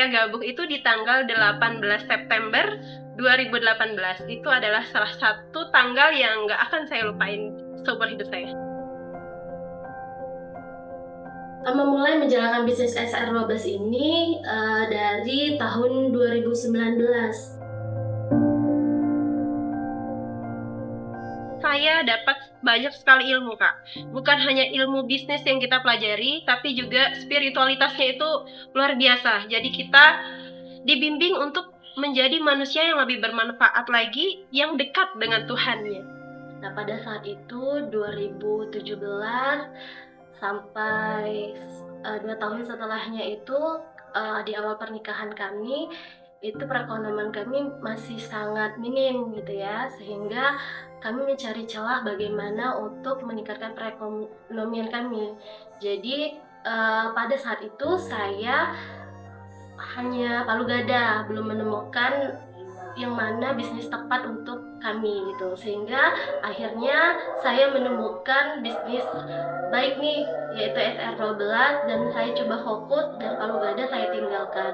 saya gabung itu di tanggal 18 September 2018. Itu adalah salah satu tanggal yang nggak akan saya lupain seumur hidup saya. Memulai menjalankan bisnis SR12 ini dari tahun 2019. Saya dapat banyak sekali ilmu, Kak. Bukan hanya ilmu bisnis yang kita pelajari, tapi juga spiritualitasnya itu luar biasa. Jadi kita dibimbing untuk menjadi manusia yang lebih bermanfaat lagi, yang dekat dengan Tuhannya. Nah, pada saat itu 2017 sampai 2 tahun setelahnya itu di awal pernikahan kami itu perekonomian kami masih sangat minim gitu ya, sehingga kami mencari celah bagaimana untuk meningkatkan perekonomian kami. Jadi pada saat itu saya hanya palu gada, belum menemukan yang mana bisnis tepat untuk kami gitu, sehingga akhirnya saya menemukan bisnis baik nih, yaitu SR12, dan saya coba fokus dan palu gada saya tinggalkan.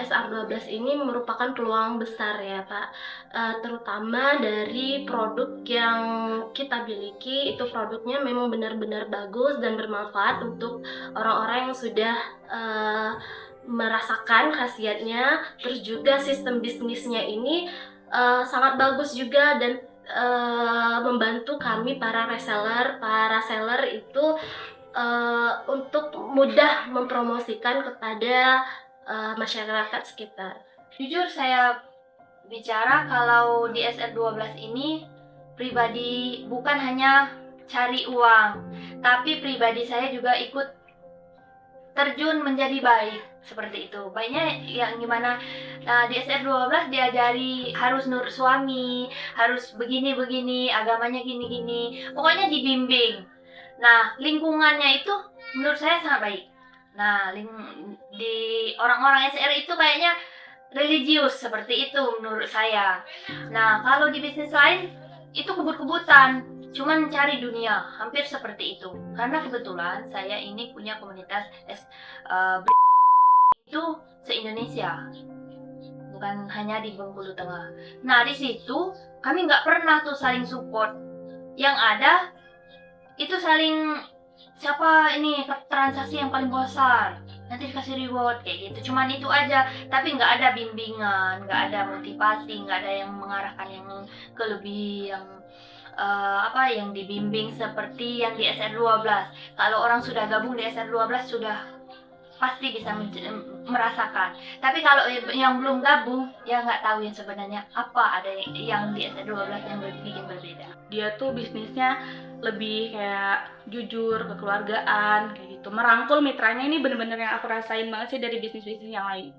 SR12 ini merupakan peluang besar ya Pak, terutama dari produk yang kita miliki. Itu produknya memang benar-benar bagus dan bermanfaat untuk orang-orang yang sudah merasakan khasiatnya. Terus juga sistem bisnisnya ini sangat bagus juga, dan membantu kami para seller itu untuk mudah mempromosikan kepada masyarakat sekitar. Jujur saya bicara kalau di SR12 ini pribadi bukan hanya cari uang, tapi pribadi saya juga ikut terjun menjadi baik, seperti itu. Baiknya yang gimana, di SR12 diajari harus nurut suami, harus begini-begini, agamanya gini-gini, pokoknya dibimbing. Nah, lingkungannya itu menurut saya sangat baik. Nah, di orang-orang SR itu kayaknya religius, seperti itu menurut saya. Nah, kalau di bisnis lain itu kebut-kebutan, cuman cari dunia, hampir seperti itu. Karena kebetulan saya ini punya komunitas itu se-Indonesia, bukan hanya di Bengkulu Tengah. Nah, di situ kami nggak pernah tuh saling support. Yang ada itu saling siapa ini transaksi yang paling besar, nanti dikasih reward kayak gitu. Cuman itu aja, tapi nggak ada bimbingan, nggak ada motivasi, nggak ada yang mengarahkan yang ke lebih yang yang dibimbing seperti yang di SR12. Kalau orang sudah gabung di SR12 sudah pasti bisa merasakan. Tapi kalau yang belum gabung, ya nggak tahu yang sebenarnya apa ada yang di SR12 yang bikin berbeda. Dia tuh bisnisnya lebih kayak jujur, kekeluargaan, kayak gitu. Merangkul mitranya, ini bener-bener yang aku rasain banget sih dari bisnis-bisnis yang lain.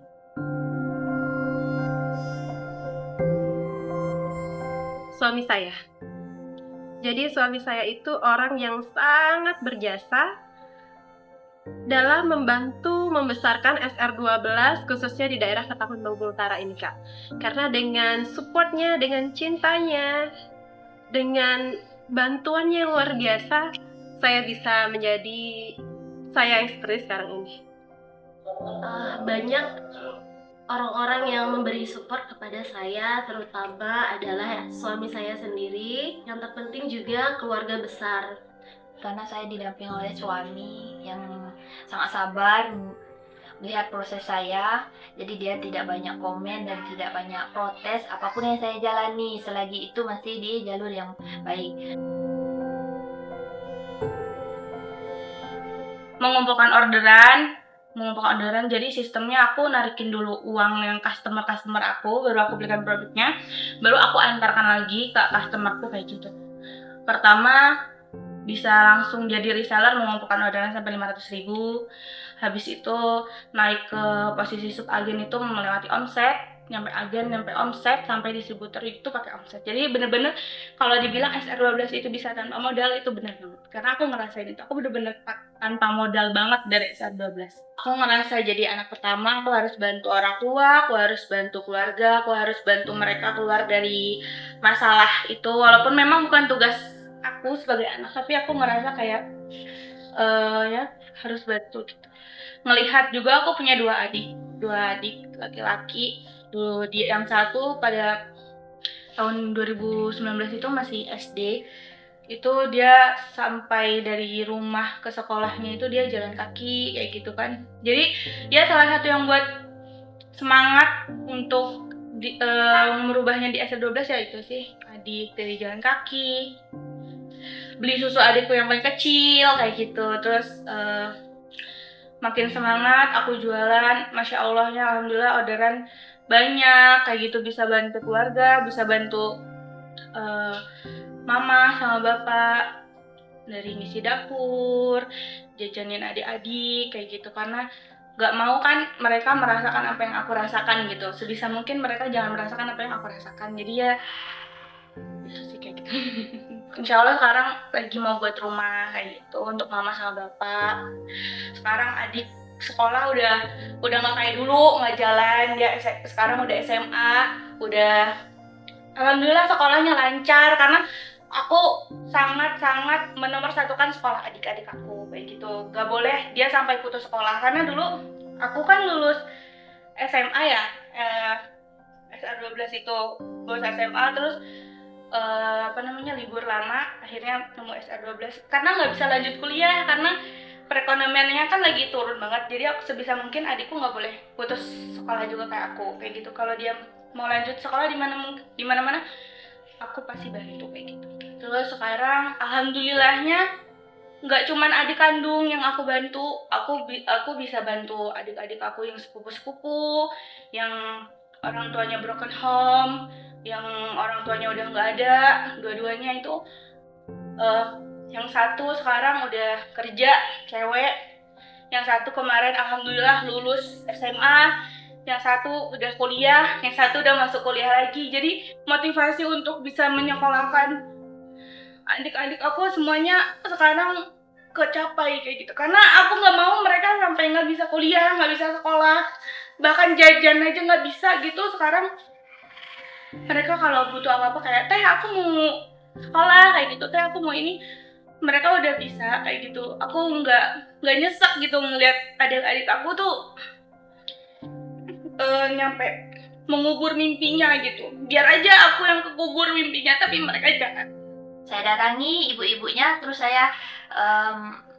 Suami saya. Jadi suami saya itu orang yang sangat berjasa dalam membantu membesarkan SR12 khususnya di daerah Ketapang Bengkulu Utara ini, Kak. Karena dengan supportnya, dengan cintanya, dengan bantuannya yang luar biasa, saya bisa menjadi saya yang seperti sekarang ini. Banyak orang-orang yang memberi support kepada saya, terutama adalah suami saya sendiri. Yang terpenting juga keluarga besar. Karena saya didampingi oleh suami yang sangat sabar melihat proses saya, jadi dia tidak banyak komen dan tidak banyak protes apapun yang saya jalani, selagi itu masih di jalur yang baik. Mengumpulkan orderan, jadi sistemnya aku narikin dulu uang yang customer aku, baru aku belikan produknya, baru aku antarkan lagi ke customerku kayak gitu. Pertama bisa langsung jadi reseller, mengumpulkan orderan sampai 500.000. Habis itu naik ke posisi subagen itu melewati omset, nyampe agen, nyampe omset, sampai distributor itu pakai omset. Jadi bener-bener kalau dibilang SR12 itu bisa tanpa modal, itu bener banget. Karena aku ngerasain itu, aku bener-bener tanpa modal banget dari SR12. Aku ngerasa jadi anak pertama, aku harus bantu orang tua, aku harus bantu keluarga, aku harus bantu mereka keluar dari masalah itu. Walaupun memang bukan tugas aku sebagai anak, tapi aku ngerasa kayak ya harus bantu gitu. Ngelihat juga aku punya 2 adik. dua adik laki-laki. Dulu dia yang satu pada tahun 2019 itu masih SD. Itu dia sampai dari rumah ke sekolahnya itu dia jalan kaki kayak gitu kan. Jadi dia salah satu yang buat semangat untuk merubahnya di SR12 ya itu sih, adik dari jalan kaki, beli susu adikku yang paling kecil kayak gitu. Terus makin semangat aku jualan, masya Allahnya alhamdulillah orderan banyak kayak gitu, bisa bantu keluarga, bisa bantu mama sama bapak dari ngisi dapur, jajanin adik-adik kayak gitu, karena gak mau kan mereka merasakan apa yang aku rasakan gitu. Sebisa mungkin mereka jangan merasakan apa yang aku rasakan. Jadi ya itu sih kayak gitu. Insya Allah sekarang lagi mau buat rumah kayak gitu untuk mama sama bapak. Sekarang adik sekolah udah nggak kayak dulu nggak jalan, dia sekarang udah SMA, udah alhamdulillah sekolahnya lancar karena aku sangat menomorsatukan sekolah adik-adik aku kayak gitu. Gak boleh dia sampai putus sekolah, karena dulu aku kan lulus SMA ya, SR12 itu lulus SMA terus libur lama, akhirnya nemu SR12 karena nggak bisa lanjut kuliah karena perekonomiannya kan lagi turun banget. Jadi aku sebisa mungkin adikku nggak boleh putus sekolah juga kayak aku kayak gitu. Kalau dia mau lanjut sekolah di mana aku pasti bantu kayak gitu. Terus sekarang alhamdulillahnya nggak cuman adik kandung yang aku bantu, aku bisa bantu adik-adik aku yang sepupu-sepupu, yang orang tuanya broken home, yang orang tuanya udah nggak ada, dua-duanya itu yang satu sekarang udah kerja, cewek, yang satu kemarin alhamdulillah lulus SMA, yang satu udah kuliah, yang satu udah masuk kuliah lagi. Jadi motivasi untuk bisa menyekolahkan adik-adik aku semuanya sekarang kecapai kayak gitu, karena aku nggak mau mereka sampai nggak bisa kuliah, nggak bisa sekolah, bahkan jajan aja nggak bisa gitu. Sekarang mereka kalau butuh apa-apa kayak teh aku mau sekolah kayak gitu, teh aku mau ini, mereka udah bisa kayak gitu. Aku nggak nyesek gitu ngeliat adik-adik aku tuh nyampe mengubur mimpinya gitu. Biar aja aku yang kekubur mimpinya, tapi mereka jangan. Saya datangi ibu-ibunya, terus saya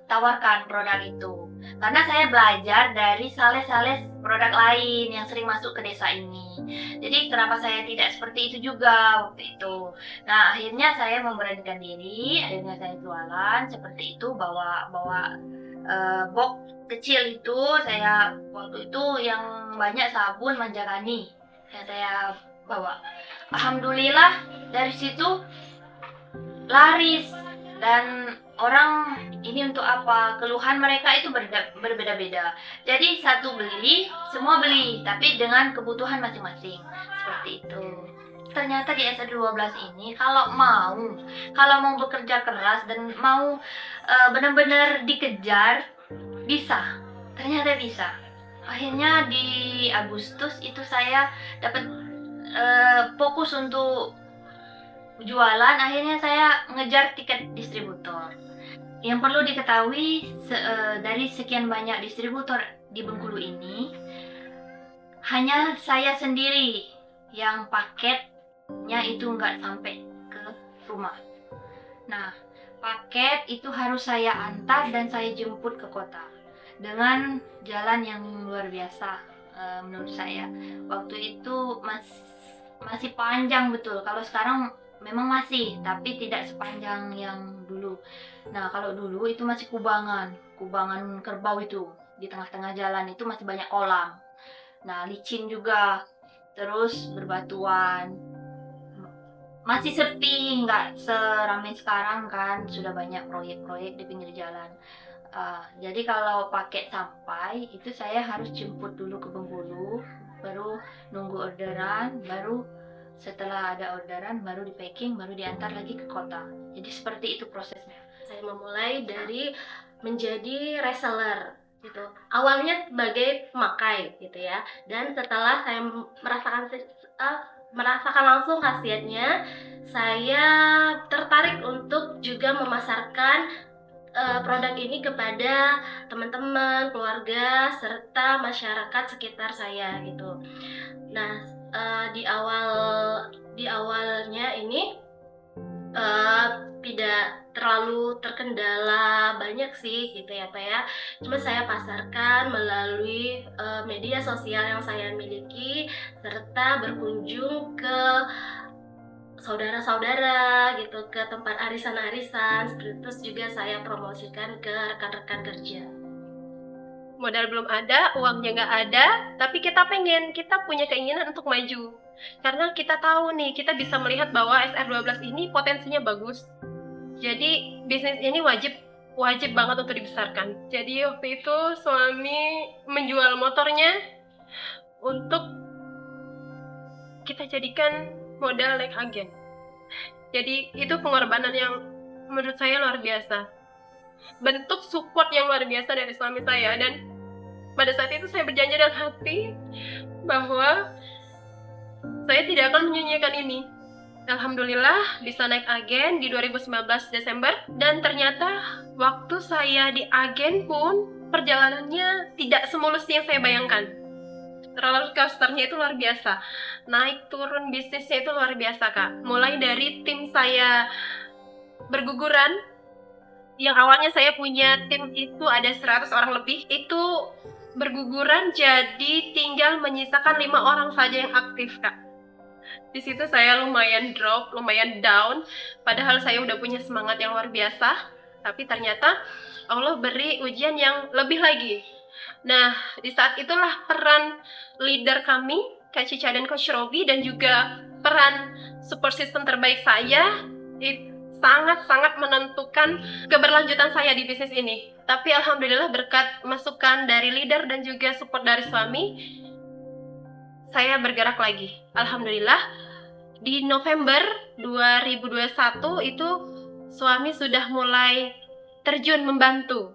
tawarkan produk itu. Karena saya belajar dari sales-sales produk lain yang sering masuk ke desa ini. Jadi kenapa saya tidak seperti itu juga waktu itu. Nah akhirnya saya memberanikan diri, akhirnya saya jualan seperti itu, bawa box kecil itu. Saya waktu itu yang banyak sabun Manjarani yang saya bawa. Alhamdulillah dari situ laris, dan orang ini untuk apa, keluhan mereka itu berbeda-beda. Jadi satu beli, semua beli, tapi dengan kebutuhan masing-masing seperti itu. Ternyata di SR12 ini kalau mau bekerja keras dan mau benar-benar dikejar, bisa. Ternyata bisa. Akhirnya di Agustus itu saya dapat fokus untuk jualan. Akhirnya saya ngejar tiket distributor. Yang perlu diketahui, dari sekian banyak distributor di Bengkulu ini, hanya saya sendiri yang paketnya itu nggak sampai ke rumah. Nah, paket itu harus saya antar dan saya jemput ke kota dengan jalan yang luar biasa. Menurut saya waktu itu masih panjang betul. Kalau sekarang memang masih, tapi tidak sepanjang yang dulu. Nah, kalau dulu itu masih kubangan kerbau itu. Di tengah-tengah jalan itu masih banyak kolam. Nah, licin juga. Terus berbatuan. Masih sepi, nggak seramai sekarang kan. Sudah banyak proyek-proyek di pinggir jalan. Jadi kalau paket sampai, itu saya harus jemput dulu ke Bengkulu. Baru nunggu orderan, baru setelah ada orderan baru di packing, baru diantar lagi ke kota. Jadi seperti itu prosesnya. Saya memulai dari menjadi reseller gitu. Awalnya sebagai pemakai gitu ya. Dan setelah saya merasakan langsung khasiatnya, saya tertarik untuk juga memasarkan produk ini kepada teman-teman, keluarga, serta masyarakat sekitar saya gitu. Nah, di awalnya ini tidak terlalu terkendala banyak sih gitu ya Pak ya. Cuma saya pasarkan melalui media sosial yang saya miliki, serta berkunjung ke saudara-saudara gitu, ke tempat arisan-arisan, terus juga saya promosikan ke rekan-rekan kerja. Modal belum ada, uangnya nggak ada, tapi kita punya keinginan untuk maju. Karena kita tahu nih, kita bisa melihat bahwa SR12 ini potensinya bagus. Jadi bisnis ini wajib banget untuk dibesarkan. Jadi waktu itu suami menjual motornya untuk kita jadikan modal naik agen. Jadi itu pengorbanan yang menurut saya luar biasa. Bentuk support yang luar biasa dari suami saya, dan pada saat itu saya berjanji dalam hati bahwa saya tidak akan menyia-nyiakan ini. Alhamdulillah bisa naik agen di 2019 Desember, dan ternyata waktu saya di agen pun perjalanannya tidak semulus yang saya bayangkan. Roller coasternya itu luar biasa. Naik turun bisnisnya itu luar biasa, Kak. Mulai dari tim saya berguguran, yang awalnya saya punya tim itu ada 100 orang lebih, itu berguguran jadi tinggal menyisakan 5 orang saja yang aktif, Kak. Di situ saya lumayan drop, lumayan down, padahal saya udah punya semangat yang luar biasa, tapi ternyata Allah beri ujian yang lebih lagi. Nah, di saat itulah peran leader kami, Kak Cica dan Coach Robi, dan juga peran support system terbaik saya sangat-sangat menentukan keberlanjutan saya di bisnis ini. Tapi alhamdulillah berkat masukan dari leader dan juga support dari suami, saya bergerak lagi. Alhamdulillah di November 2021 itu suami sudah mulai terjun membantu.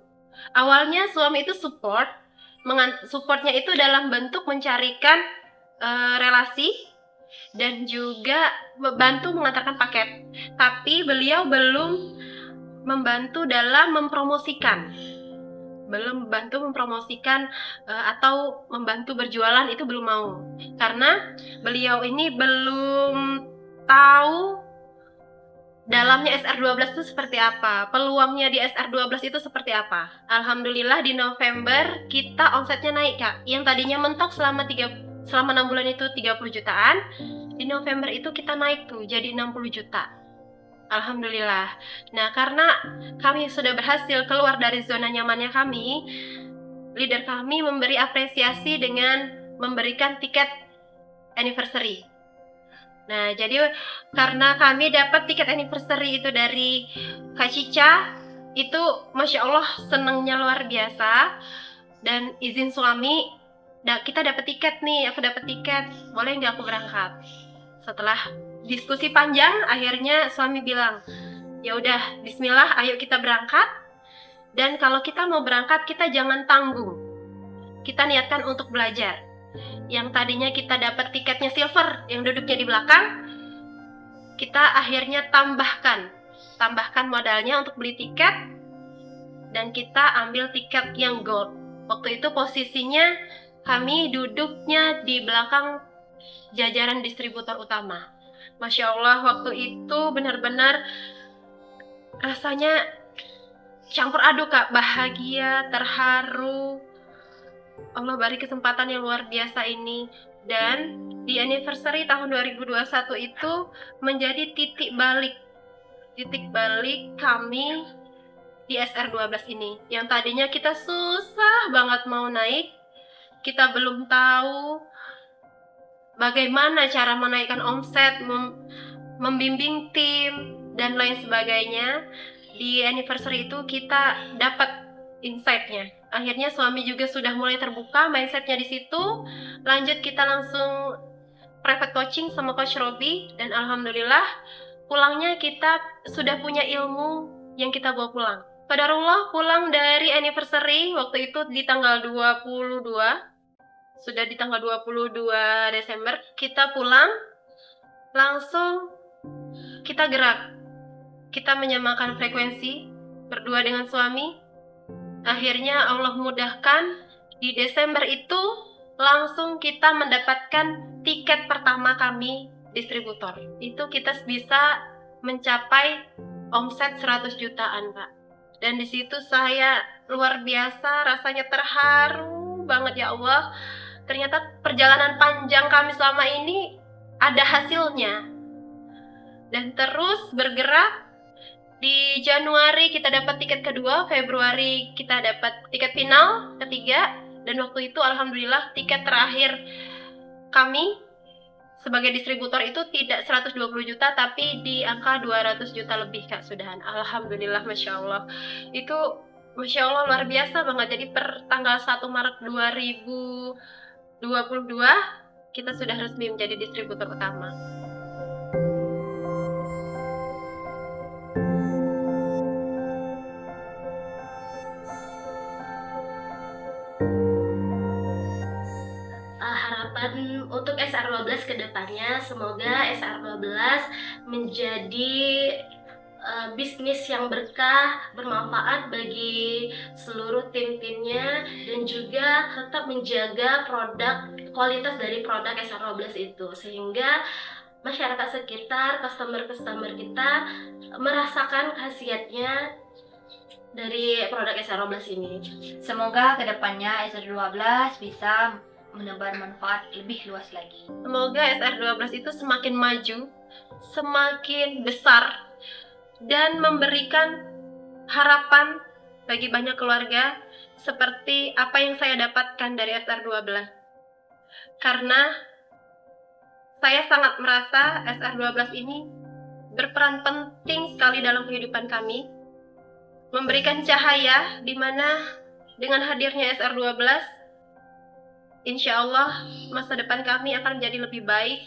Awalnya suami itu supportnya itu dalam bentuk mencarikan relasi dan juga membantu mengantarkan paket. Tapi beliau belum membantu dalam mempromosikan. Atau membantu berjualan, itu belum mau. Karena beliau ini belum tahu dalamnya SR12 itu seperti apa, peluangnya di SR12 itu seperti apa. Alhamdulillah di November kita omsetnya naik, Kak. Yang tadinya mentok selama 6 bulan itu 30 jutaan, di November itu kita naik tuh jadi 60 juta. Alhamdulillah. Nah, karena kami sudah berhasil keluar dari zona nyamannya kami, leader kami memberi apresiasi dengan memberikan tiket anniversary. Nah, jadi karena kami dapat tiket anniversary itu dari Kak Cica, itu Masya Allah senangnya luar biasa. Dan izin suami, kita dapat tiket nih, aku dapat tiket, boleh nggak aku berangkat? Setelah diskusi panjang, akhirnya suami bilang, ya udah, Bismillah, ayo kita berangkat. Dan kalau kita mau berangkat, kita jangan tanggung. Kita niatkan untuk belajar. Yang tadinya kita dapat tiketnya silver, yang duduknya di belakang, kita akhirnya tambahkan modalnya untuk beli tiket, dan kita ambil tiket yang gold. Waktu itu posisinya kami duduknya di belakang jajaran distributor utama. Masya Allah, waktu itu benar-benar rasanya campur aduk, Kak. Bahagia, terharu. Allah beri kesempatan yang luar biasa ini. Dan di anniversary tahun 2021 itu menjadi titik balik kami di SR12 ini. Yang tadinya kita susah banget mau naik, kita belum tahu bagaimana cara menaikkan omset, membimbing tim, dan lain sebagainya. Di anniversary itu kita dapat insight-nya. Akhirnya suami juga sudah mulai terbuka mindset-nya di situ. Lanjut kita langsung private coaching sama Coach Robi, dan alhamdulillah pulangnya kita sudah punya ilmu yang kita bawa pulang. Qadarullah, pulang dari anniversary waktu itu di tanggal 22, sudah di tanggal 22 Desember, kita pulang, langsung kita gerak. Kita menyamakan frekuensi, berdua dengan suami. Akhirnya Allah mudahkan, di Desember itu langsung kita mendapatkan tiket pertama kami distributor. Itu kita bisa mencapai omset 100 jutaan, Pak. Dan di situ saya luar biasa, rasanya terharu banget, ya Allah. Ternyata perjalanan panjang kami selama ini ada hasilnya. Dan terus bergerak. Di Januari kita dapat tiket kedua, Februari kita dapat tiket final ketiga, dan waktu itu alhamdulillah tiket terakhir kami sebagai distributor itu tidak 120 juta tapi di angka 200 juta lebih, Kak Sudahan. Alhamdulillah, Masya Allah. Itu Masya Allah luar biasa banget. Jadi per tanggal 1 Maret 2022 kita sudah resmi menjadi distributor utama. Harapan untuk SR12 ke depannya, semoga SR12 menjadi bisnis yang berkah, bermanfaat bagi seluruh tim-timnya, dan juga tetap menjaga kualitas dari produk SR12 itu, sehingga masyarakat sekitar, customer kita merasakan khasiatnya dari produk SR12 ini. Semoga kedepannya SR12 bisa menebar manfaat lebih luas lagi. Semoga SR12 itu semakin maju, semakin besar, dan memberikan harapan bagi banyak keluarga seperti apa yang saya dapatkan dari SR12. Karena saya sangat merasa SR12 ini berperan penting sekali dalam kehidupan kami, memberikan cahaya di mana dengan hadirnya SR12, insya Allah masa depan kami akan menjadi lebih baik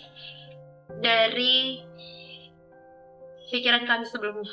dari pikiran kami sebelumnya.